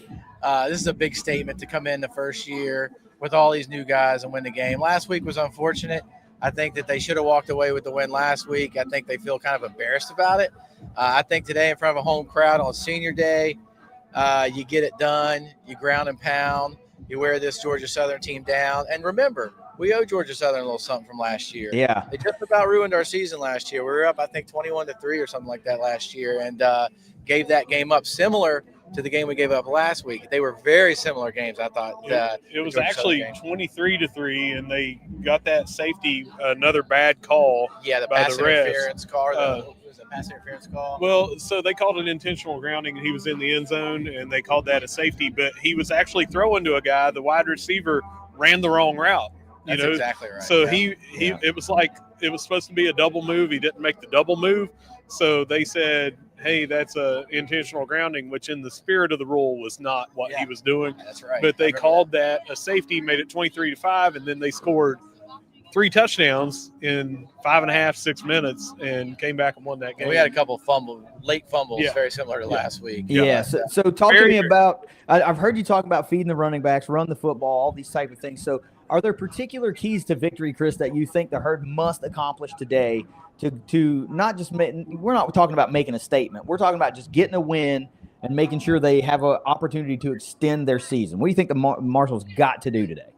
This is a big statement to come in the first year with all these new guys and win the game. Last week was unfortunate. I think that they should have walked away with the win last week. I think they feel kind of embarrassed about it. I think today in front of a home crowd on senior day, you get it done. You ground and pound. You wear this Georgia Southern team down. And remember, we owe Georgia Southern a little something from last year.
Yeah.
They just about ruined our season last year. We were up, I think, 21-3 or something like that last year, and gave that game up similar to the game we gave up last week. They were very similar games, I thought.
It was actually 23-3, and they got that safety, another bad call.
Yeah, the
by
pass
the refs.
interference call. Was it a pass interference call?
Well, so they called it intentional grounding, and he was in the end zone, and they called that a safety. But he was actually throwing to a guy. The wide receiver ran the wrong route.
That's exactly right.
So it was like it was supposed to be a double move. He didn't make the double move. So they said, hey, that's a intentional grounding, which in the spirit of the rule was not what he was doing.
That's right.
But they called that a safety, made it 23-5, and then they scored 3 touchdowns in 5.5, 6 minutes, and came back and won that game.
We had a couple late fumbles, very similar to last week.
Yeah. So talk to me about. I've heard you talk about feeding the running backs, run the football, all these type of things. So, are there particular keys to victory, Chris, that you think the Herd must accomplish today to not just make? We're not talking about making a statement. We're talking about just getting a win and making sure they have an opportunity to extend their season. What do you think the Marshals got to do today?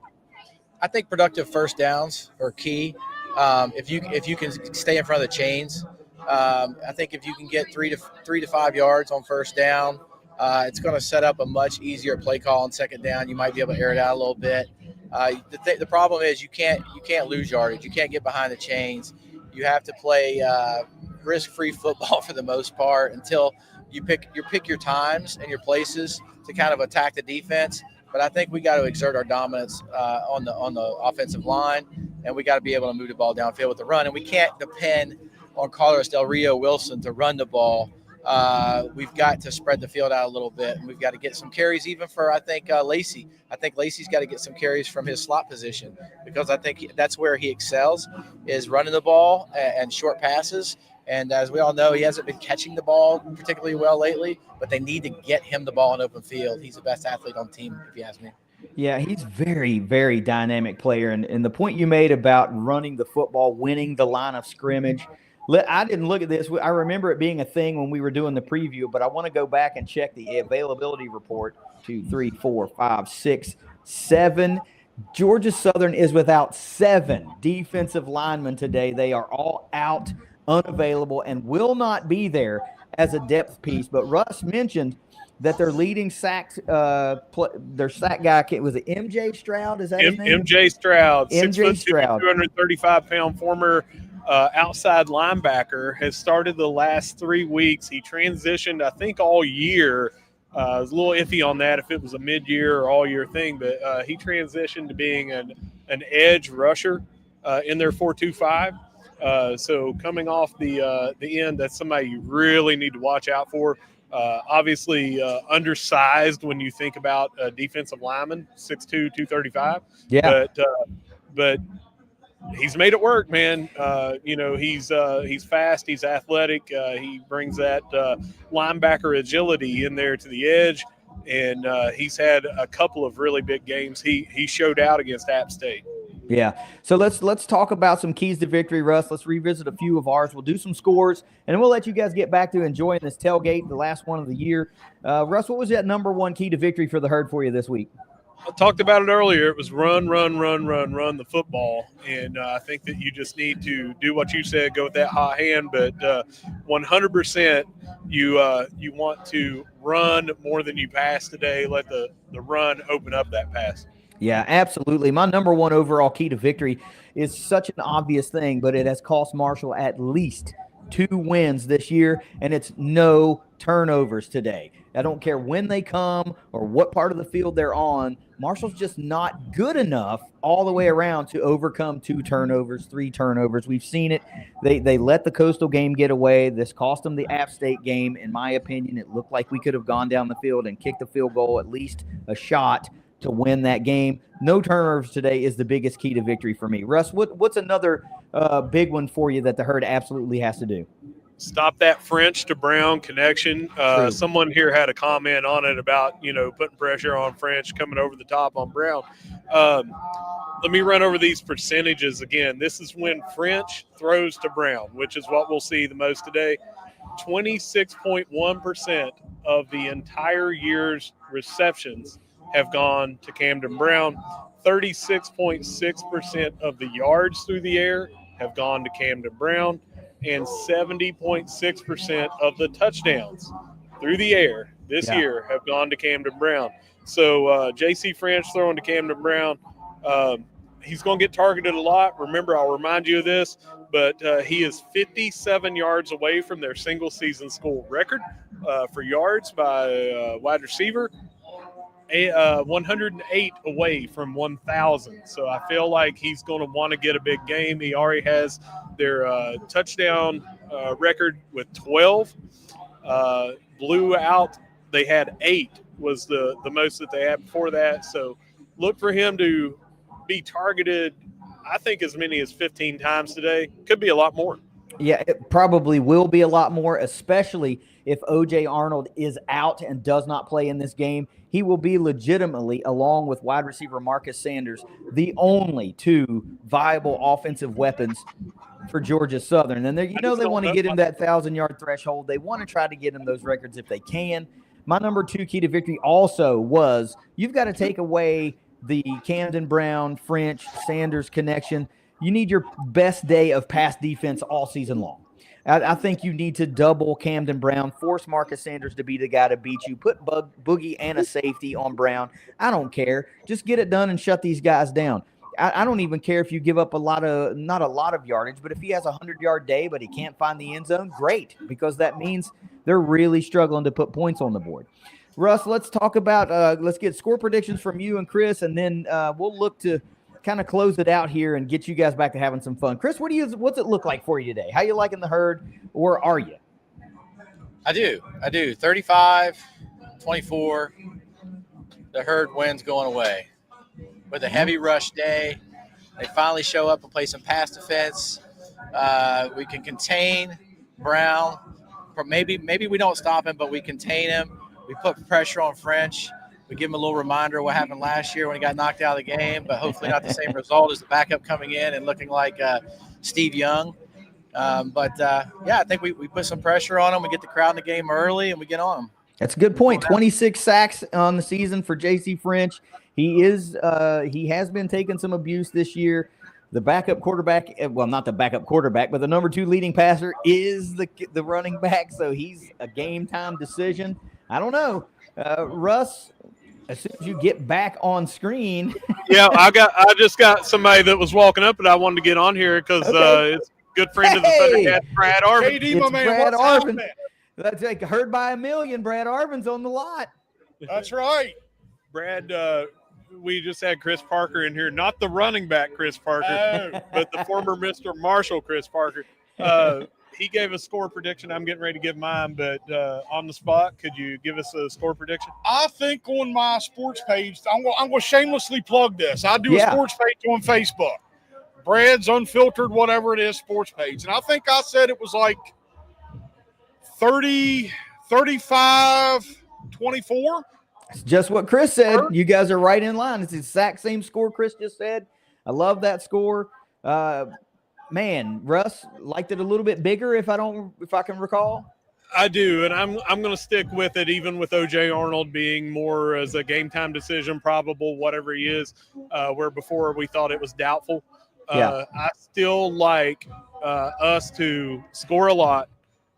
I think productive first downs are key. If you can stay in front of the chains, I think if you can get 3 to 5 yards on first down, it's going to set up a much easier play call on second down. You might be able to air it out a little bit. The problem is you can't lose yardage. You can't get behind the chains. You have to play risk-free football for the most part until you pick your times and your places to kind of attack the defense. But I think we got to exert our dominance on the offensive line, and we got to be able to move the ball downfield with the run. And we can't depend on Carlos Del Rio Wilson to run the ball. We've got to spread the field out a little bit, and we've got to get some carries even for, I think, Lacey. I think Lacey's got to get some carries from his slot position because I think that's where he excels, is running the ball and short passes. And as we all know, he hasn't been catching the ball particularly well lately, but they need to get him the ball in open field. He's the best athlete on the team, if you ask me.
Yeah, he's very, very dynamic player. And the point you made about running the football, winning the line of scrimmage, I didn't look at this. I remember it being a thing when we were doing the preview, but I want to go back and check the availability report. 2, 3, 4, 5, 6, 7. Georgia Southern is without 7 defensive linemen today. They are all out, unavailable, and will not be there as a depth piece. But Russ mentioned that their leading sacks, their sack guy, was it MJ Stroud? Is that his name?
MJ Stroud.
MJ Stroud.
235-pound former outside linebacker, has started the last 3 weeks. He transitioned, I think, all year. I was a little iffy on that if it was a mid-year or all-year thing, but he transitioned to being an edge rusher in their 4-2-5. So coming off the end, that's somebody you really need to watch out for. Obviously undersized when you think about a defensive lineman, 6'2", 235.
Yeah.
But he's made it work, man. He's fast, he's athletic. He brings that linebacker agility in there to the edge, and he's had a couple of really big games. He showed out against App State.
Yeah. So let's talk about some keys to victory, Russ. Let's revisit a few of ours. We'll do some scores, and then we'll let you guys get back to enjoying this tailgate, the last one of the year. Russ, what was that number one key to victory for the Herd for you this week?
I talked about it earlier. It was run the football, and I think that you just need to do what you said, go with that hot hand. But 100%, you want to run more than you pass today. Let the run open up that pass.
Yeah, absolutely. My number one overall key to victory is such an obvious thing, but it has cost Marshall at least 2 wins this year, and it's no turnovers today. I don't care when they come or what part of the field they're on. Marshall's just not good enough all the way around to overcome 2 turnovers, 3 turnovers. We've seen it. They let the Coastal game get away. This cost them the App State game. In my opinion, it looked like we could have gone down the field and kicked the field goal, at least a shot, to win that game. No turnovers today is the biggest key to victory for me. Russ, what's another big one for you that the Herd absolutely has to do?
Stop that French to Brown connection. Someone here had a comment on it about, putting pressure on French, coming over the top on Brown. Let me run over these percentages again. This is when French throws to Brown, which is what we'll see the most today. 26.1% of the entire year's receptions have gone to Camden Brown. 36.6% of the yards through the air have gone to Camden Brown, and 70.6% of the touchdowns through the air this year have gone to Camden Brown. So J.C. French throwing to Camden Brown, he's going to get targeted a lot. Remember, I'll remind you of this, but he is 57 yards away from their single-season school record for yards by wide receiver. 108 away from 1,000. So I feel like he's going to want to get a big game. He already has their touchdown record with 12. Blew out. They had 8 was the most that they had before that. So look for him to be targeted, I think, as many as 15 times today. Could be a lot more.
Yeah, it probably will be a lot more, especially if O.J. Arnold is out and does not play in this game. He will be legitimately, along with wide receiver Marcus Sanders, the only 2 viable offensive weapons for Georgia Southern. And they want to get him that 1,000-yard threshold. They want to try to get him those records if they can. My number 2 key to victory also was you've got to take away the Camden Brown, French, Sanders connection. You need your best day of pass defense all season long. I think you need to double Camden Brown, force Marcus Sanders to be the guy to beat you, put Boogie and a safety on Brown. I don't care. Just get it done and shut these guys down. I don't even care if you give up not a lot of yardage, but if he has a 100-yard day but he can't find the end zone, great, because that means they're really struggling to put points on the board. Russ, let's talk about let's get score predictions from you and Chris, and then we'll look to kind of close it out here and get you guys back to having some fun. Chris, what's it look like for you today? How you liking the Herd, or are you?
I do. 35-24. The Herd wins going away. With a heavy rush day, they finally show up and play some pass defense. We can contain Brown. Maybe we don't stop him, but we contain him. We put pressure on French. We give him a little reminder of what happened last year when he got knocked out of the game, but hopefully not the same result as the backup coming in and looking like Steve Young. I think we put some pressure on him. We get the crowd in the game early, and we get on him.
That's a good point. 26 sacks on the season for J.C. French. He has been taking some abuse this year. The backup quarterback, well, not the backup quarterback, but the number 2 leading passer is the running back, so he's a game-time decision. I don't know. Russ, as soon as you get back on screen.
Yeah, I just got somebody that was walking up and I wanted to get on here because it's a good friend of the ThunderCast, Brad Arvin.
KD, my man,
Brad
what's
Arvin.
happening?
That's like Heard by a Million. Brad Arvin's on the lot.
That's right.
Brad, we just had Chris Parker in here, not the running back Chris Parker, but the former Mr. Marshall Chris Parker. he gave a score prediction. I'm getting ready to give mine, but on the spot, could you give us a score prediction?
I think on my sports page, I'm going to shamelessly plug this. I do a sports page on Facebook. Brad's Unfiltered, whatever it is, sports page. And I think I said it was like 30, 35, 24.
It's just what Chris said. You guys are right in line. It's the exact same score Chris just said. I love that score. Man, Russ liked it a little bit bigger if I can recall.
I do, and I'm going to stick with it, even with O.J. Arnold being more as a game time decision, probable, whatever he is, where before we thought it was doubtful. I still like us to score a lot,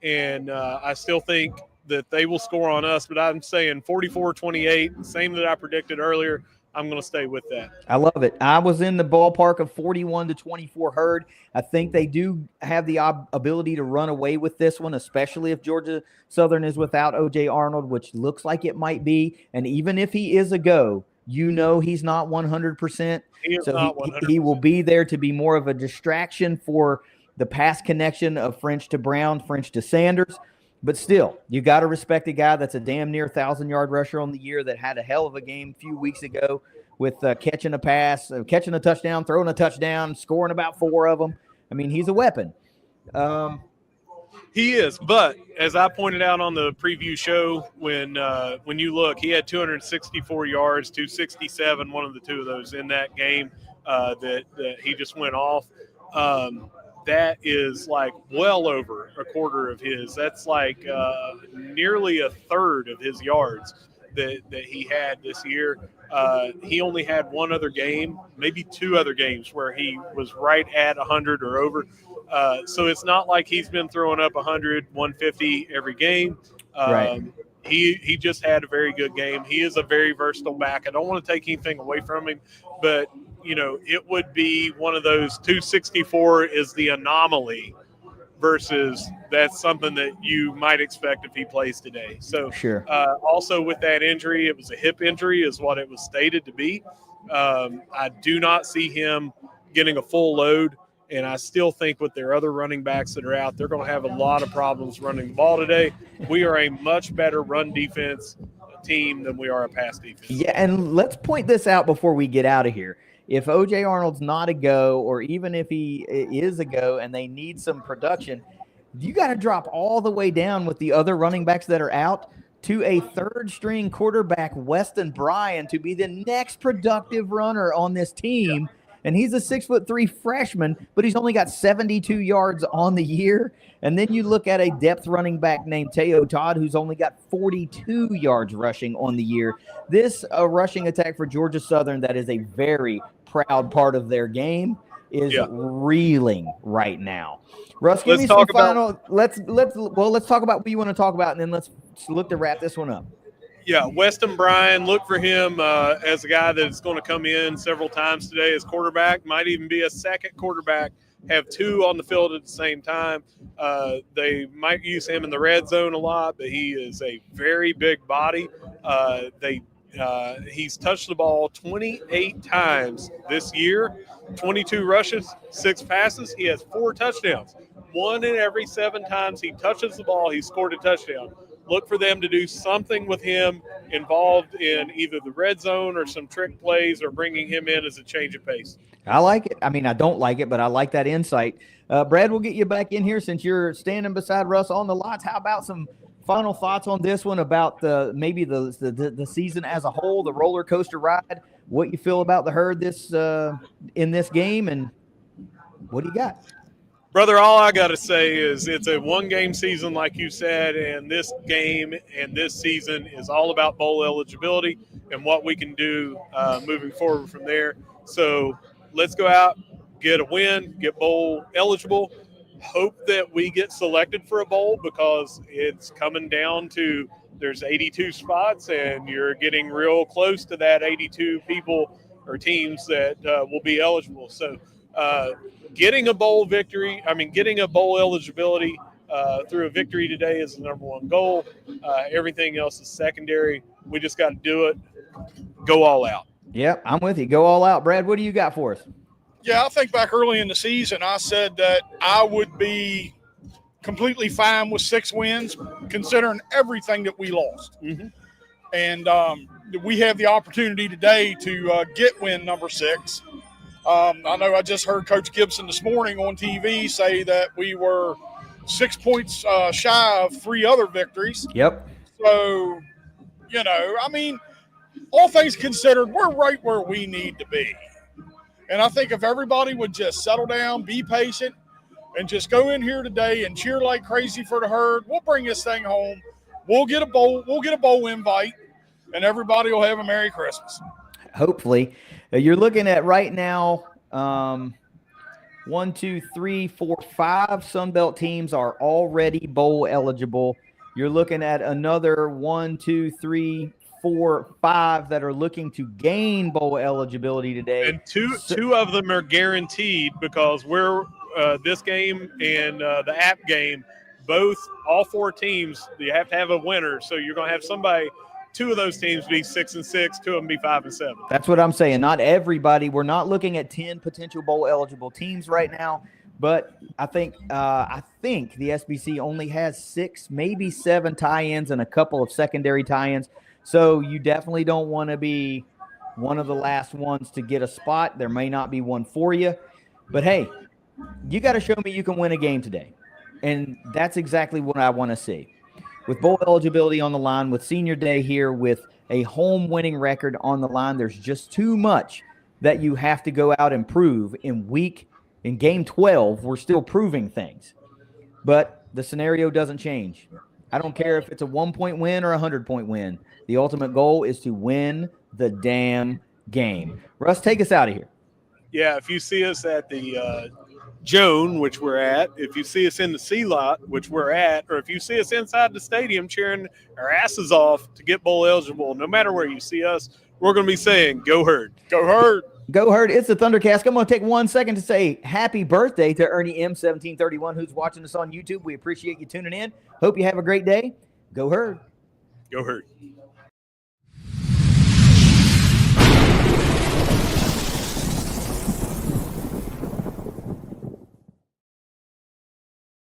and I still think that they will score on us, but I'm saying 44-28, same that I predicted earlier. I'm going to stay with that.
I love it. I was in the ballpark of 41-24 Herd. I think they do have the ability to run away with this one, especially if Georgia Southern is without O.J. Arnold, which looks like it might be. And even if he is a go, he's not 100%. He will be there to be more of a distraction for the pass connection of French to Brown, French to Sanders. But still, you got to respect a guy that's a damn near 1,000-yard rusher on the year that had a hell of a game a few weeks ago with catching a pass, catching a touchdown, throwing a touchdown, scoring about 4 of them. I mean, he's a weapon.
He is, but as I pointed out on the preview show, when you look, he had 264 yards, 267, one of the two of those in that game that he just went off. That is like well over a quarter of his. That's like nearly a third of his yards that he had this year. He only had one other game, maybe 2 other games where he was right at 100 or over. So it's not like he's been throwing up 100, 150 every game.
Right.
He just had a very good game. He is a very versatile back. I don't want to take anything away from him, but it would be one of those 264 is the anomaly versus that's something that you might expect if he plays today. So
sure.
Also with that injury, it was a hip injury is what it was stated to be. I do not see him getting a full load. And I still think with their other running backs that are out, they're going to have a lot of problems running the ball today. We are a much better run defense team than we are a pass defense.
Yeah, and let's point this out before we get out of here. If O.J. Arnold's not a go, or even if he is a go and they need some production, you got to drop all the way down with the other running backs that are out to a third-string quarterback, Weston Bryan, to be the next productive runner on this team. Yeah. And he's a 6'3" freshman, but he's only got 72 yards on the year. And then you look at a depth running back named Teo Todd, who's only got 42 yards rushing on the year. This rushing attack for Georgia Southern that is a very proud part of their game is reeling right now. Russ, give me some final. Let's talk about what you want to talk about, and then let's look to wrap this one up.
Yeah, Weston Bryan, look for him as a guy that's going to come in several times today as quarterback, might even be a second quarterback, have 2 on the field at the same time. They might use him in the red zone a lot, but he is a very big body. He's touched the ball 28 times this year, 22 rushes, 6 passes. He has 4 touchdowns. 1 in every 7 times he touches the ball, he scored a touchdown. Look for them to do something with him involved in either the red zone or some trick plays or bringing him in as a change of pace.
I like it. I mean, I don't like it, but I like that insight. Brad, we'll get you back in here since you're standing beside Russ on the lots. How about some final thoughts on this one about maybe the season as a whole, the roller coaster ride, what you feel about the Herd in this game, and what do you got?
Brother, all I got to say is it's a one-game season, like you said, and this game and this season is all about bowl eligibility and what we can do moving forward from there. So let's go out, get a win, get bowl eligible, hope that we get selected for a bowl because it's coming down to there's 82 spots and you're getting real close to that 82 people or teams that will be eligible. So getting a bowl eligibility through a victory today is the number one goal. Everything else is secondary. We just got to do it. Go all out.
Yep, I'm with you. Go all out. Brad, what do you got for us?
Yeah, I think back early in the season, I said that I would be completely fine with 6 wins, considering everything that we lost.
Mm-hmm.
And we have the opportunity today to get win number 6. I know I just heard Coach Gibson this morning on TV say that we were 6 points shy of 3 other victories.
Yep.
So, I mean, all things considered, we're right where we need to be. And I think if everybody would just settle down, be patient, and just go in here today and cheer like crazy for the Herd, we'll bring this thing home. We'll get a bowl invite, and everybody will have a Merry Christmas.
Hopefully. You're looking at right now 1, 2, 3, 4, 5 Sunbelt teams are already bowl eligible. You're looking at another 1, 2, 3, 4, 5 that are looking to gain bowl eligibility today.
And two of them are guaranteed because we're this game and the app game, all 4 teams, you have to have a winner. So you're going to have somebody, 2 of those teams be 6-6, 2 of them be 5-7.
That's what I'm saying. Not everybody. We're not looking at 10 potential bowl eligible teams right now, but I think the SBC only has 6, maybe 7 tie-ins and a couple of secondary tie-ins. So you definitely don't want to be one of the last ones to get a spot. There may not be one for you, but hey, you got to show me you can win a game today. And that's exactly what I want to see. With bowl eligibility on the line, with senior day here, with a home winning record on the line, there's just too much that you have to go out and prove in game 12. We're still proving things, but the scenario doesn't change. I don't care if it's a 1-point win or a 100-point win. The ultimate goal is to win the damn game. Russ, take us out of here.
Yeah, if you see us at the Joan, which we're at, if you see us in the C lot, which we're at, or if you see us inside the stadium cheering our asses off to get bowl eligible, no matter where you see us, we're going to be saying, go Herd. Go Herd.
Go Herd. It's the ThunderCast. I'm going to take 1 second to say happy birthday to Ernie M1731, who's watching us on YouTube. We appreciate you tuning in. Hope you have a great day. Go Herd.
Go Herd.